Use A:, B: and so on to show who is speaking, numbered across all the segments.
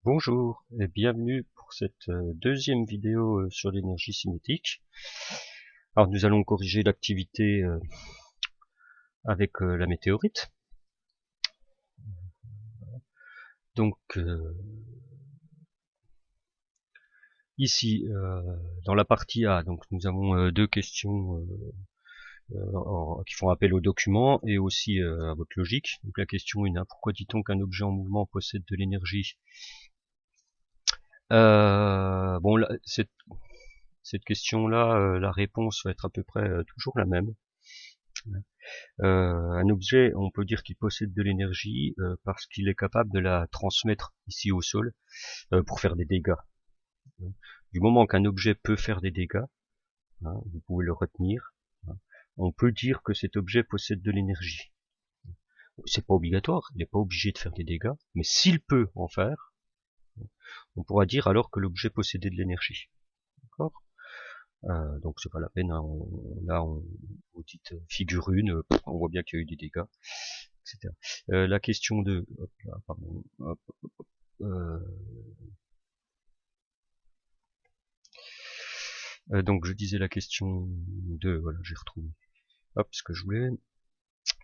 A: Bonjour et bienvenue pour cette deuxième vidéo sur l'énergie cinétique. Alors nous allons corriger l'activité avec la météorite. Donc ici dans la partie A, donc nous avons deux questions qui font appel au document et aussi à votre logique. Donc la question 1, pourquoi dit-on qu'un objet en mouvement possède de l'énergie? Bon, là, cette question-là, la réponse va être à peu près toujours la même. Un objet, on peut dire qu'il possède de l'énergie parce qu'il est capable de la transmettre ici au sol pour faire des dégâts. Du moment qu'un objet peut faire des dégâts, vous pouvez le retenir, on peut dire que cet objet possède de l'énergie. C'est pas obligatoire, il n'est pas obligé de faire des dégâts, mais s'il peut en faire, on pourra dire alors que l'objet possédait de l'énergie. D'accord? Donc c'est pas la peine, là vous dites figure 1, on voit bien qu'il y a eu des dégâts, etc. La question 2, hop là, pardon, hop, euh, donc je disais la question 2, voilà, j'ai retrouvé. Hop, ce que je voulais.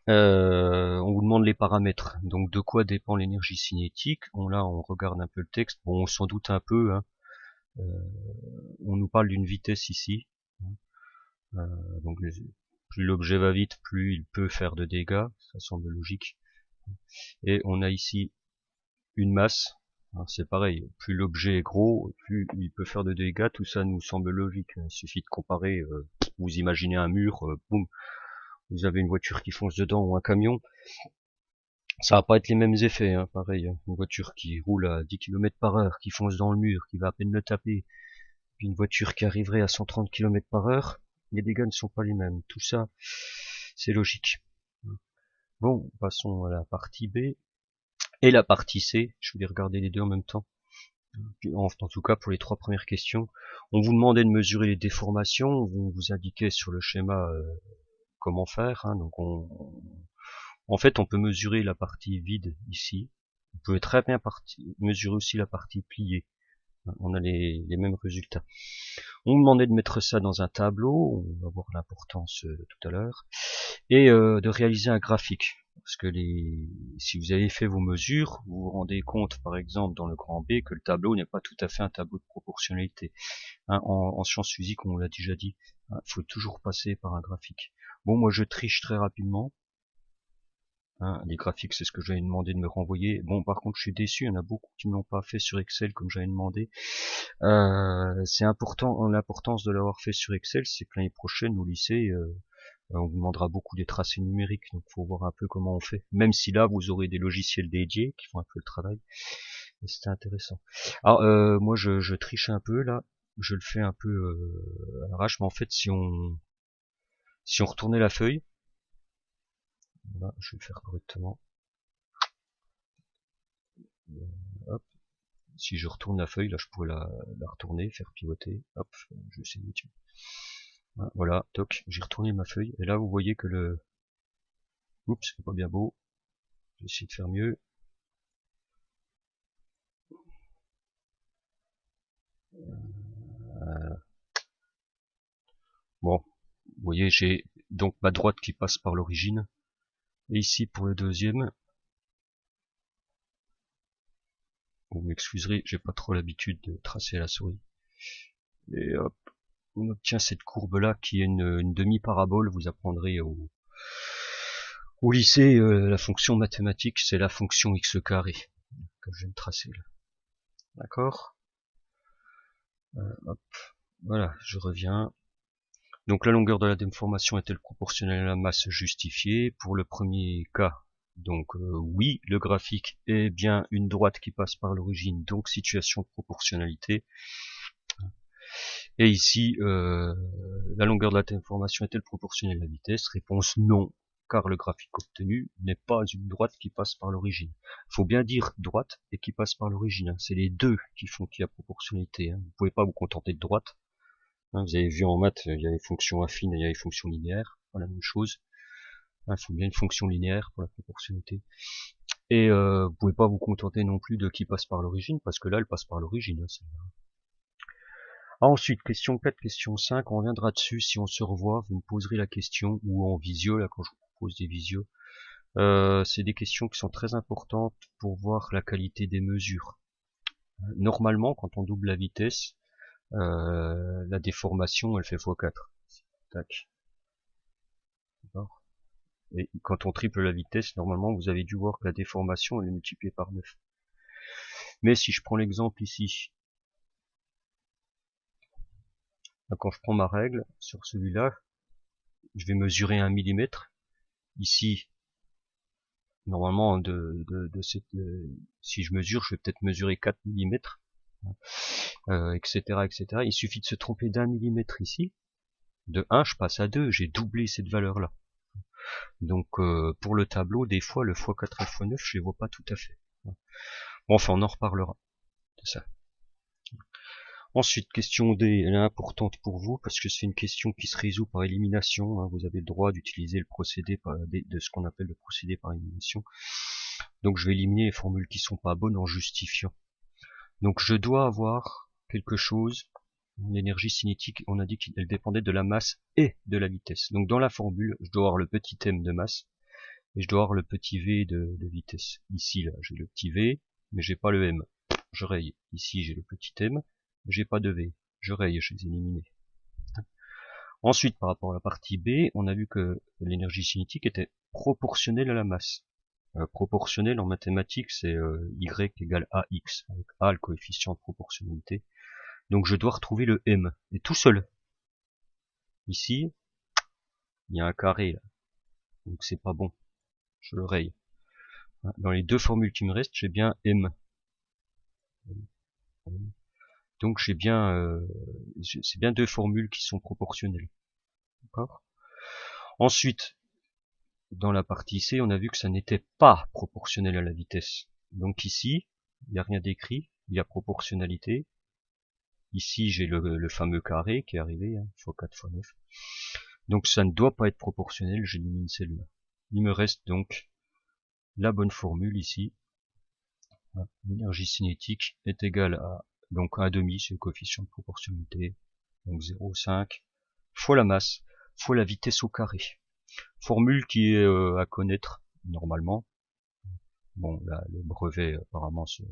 A: On vous demande les paramètres. Donc de quoi dépend l'énergie cinétique? Là, on regarde un peu le texte. Bon, on s'en doute un peu. Euh, on nous parle d'une vitesse ici. Donc plus l'objet va vite, plus il peut faire de dégâts. Ça semble logique. Et on a ici une masse. C'est pareil, plus l'objet est gros, plus il peut faire de dégâts, tout ça nous semble logique. Il suffit de comparer, vous imaginez un mur, boum, vous avez une voiture qui fonce dedans ou un camion, ça va pas être les mêmes effets, pareil, une voiture qui roule à 10 km par heure, qui fonce dans le mur, qui va à peine le taper, puis une voiture qui arriverait à 130 km par heure, les dégâts ne sont pas les mêmes. Tout ça, c'est logique. Bon, passons à la partie B et la partie C. Je vais regarder les deux en même temps. En tout cas pour les trois premières questions. On vous demandait de mesurer les déformations, on vous indiquait sur le schéma comment faire. Donc en fait, on peut mesurer la partie vide ici. Vous pouvez très bien mesurer aussi la partie pliée. On a les mêmes résultats. On vous demandait de mettre ça dans un tableau, on va voir l'importance tout à l'heure, et de réaliser un graphique. Parce que si vous avez fait vos mesures, vous vous rendez compte, par exemple, dans le grand B, que le tableau n'est pas tout à fait un tableau de proportionnalité. En sciences physiques, on l'a déjà dit, il faut toujours passer par un graphique. Bon, moi je triche très rapidement. Les graphiques, c'est ce que j'avais demandé de me renvoyer. Bon, par contre, je suis déçu, il y en a beaucoup qui ne l'ont pas fait sur Excel comme j'avais demandé. C'est important, l'importance de l'avoir fait sur Excel, c'est que l'année prochaine, au lycée, on vous demandera beaucoup des tracés numériques, donc il faut voir un peu comment on fait. Même si là, vous aurez des logiciels dédiés qui font un peu le travail. C'était intéressant. Alors, moi, je triche un peu, là. Je le fais un peu à l'arrache, mais en fait, si on retournait la feuille, là, je vais le faire correctement. Hop. Si je retourne la feuille, là, je pourrais la retourner, faire pivoter. Hop, je vais essayer, tiens. Voilà, toc, j'ai retourné ma feuille. Et là, vous voyez que oups, c'est pas bien beau. Je vais essayer de faire mieux. Bon, vous voyez, j'ai donc ma droite qui passe par l'origine. Et ici, pour le deuxième, vous m'excuserez, j'ai pas trop l'habitude de tracer à la souris. Et hop, on obtient cette courbe-là qui est une demi-parabole. Vous apprendrez au lycée la fonction mathématique, c'est la fonction x carré que je viens de tracer là. D'accord. Hop, voilà, je reviens. Donc la longueur de la déformation est-elle proportionnelle à la masse justifiée? Pour le premier cas, donc oui, le graphique est bien une droite qui passe par l'origine, donc situation de proportionnalité. Et ici, la longueur de la déformation est-elle proportionnelle à la vitesse? Réponse non, car le graphique obtenu n'est pas une droite qui passe par l'origine. Il faut bien dire droite et qui passe par l'origine. C'est les deux qui font qu'il y a proportionnalité. Vous ne pouvez pas vous contenter de droite. Vous avez vu en maths, il y a les fonctions affines et il y a les fonctions linéaires. Pas la même chose. Il faut bien une fonction linéaire pour la proportionnalité. Et vous pouvez pas vous contenter non plus de qui passe par l'origine, parce que là, elle passe par l'origine. Ensuite, question 4, question 5, on reviendra dessus. Si on se revoit, vous me poserez la question, ou en visio, là, quand je vous propose des visios. C'est des questions qui sont très importantes pour voir la qualité des mesures. Normalement, quand on double la vitesse, la déformation, elle fait x4. Tac. D'accord. Et quand on triple la vitesse, normalement, vous avez dû voir que la déformation, elle est multipliée par 9. Mais si je prends l'exemple ici, quand je prends ma règle sur celui-là, je vais mesurer 1 mm. Ici, normalement, si je mesure, je vais peut-être mesurer 4 mm, etc., etc. Il suffit de se tromper d'1 millimètre ici. De 1, je passe à 2, j'ai doublé cette valeur-là. Donc, pour le tableau, des fois, le x4 et x9, je les vois pas tout à fait. Bon, enfin, on en reparlera de ça. Ensuite, question D, elle est importante pour vous parce que c'est une question qui se résout par élimination. Hein. Vous avez le droit d'utiliser le procédé de ce qu'on appelle le procédé par élimination. Donc, je vais éliminer les formules qui sont pas bonnes en justifiant. Donc, je dois avoir quelque chose. L'énergie cinétique, on a dit qu'elle dépendait de la masse et de la vitesse. Donc, dans la formule, je dois avoir le petit m de masse et je dois avoir le petit v de vitesse. Ici, là, j'ai le petit v, mais j'ai pas le m. Je raye. Ici, j'ai le petit m. J'ai pas de V, je raye, je les ai éliminés. Ensuite, par rapport à la partie B, on a vu que l'énergie cinétique était proportionnelle à la masse. Proportionnelle en mathématiques, c'est Y égale AX, avec A le coefficient de proportionnalité. Donc je dois retrouver le M, et tout seul. Ici, il y a un carré, là. Donc c'est pas bon. Je le raye. Dans les deux formules qui me restent, j'ai bien M. Donc j'ai bien, c'est bien deux formules qui sont proportionnelles. D'accord ? Ensuite, dans la partie C, on a vu que ça n'était pas proportionnel à la vitesse. Donc ici, il n'y a rien d'écrit, il y a proportionnalité. Ici, j'ai le fameux carré qui est arrivé, hein, x4 x 9. Donc ça ne doit pas être proportionnel, j'élimine celle-là. Il me reste donc la bonne formule ici. L'énergie cinétique est égale à donc 1,5, c'est le coefficient de proportionnalité, donc 0,5, fois la masse, fois la vitesse au carré. Formule qui est à connaître normalement. Bon, là, le brevet, apparemment, il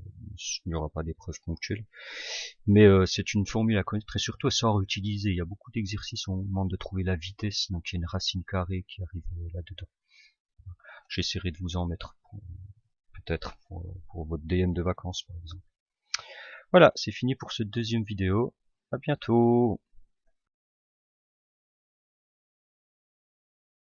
A: n'y aura pas d'épreuve ponctuelle. Mais c'est une formule à connaître et surtout à savoir utiliser. Il y a beaucoup d'exercices où on demande de trouver la vitesse, donc il y a une racine carrée qui arrive là-dedans. J'essaierai de vous en mettre, peut-être, pour votre DM de vacances, par exemple. Voilà, c'est fini pour cette deuxième vidéo. À bientôt!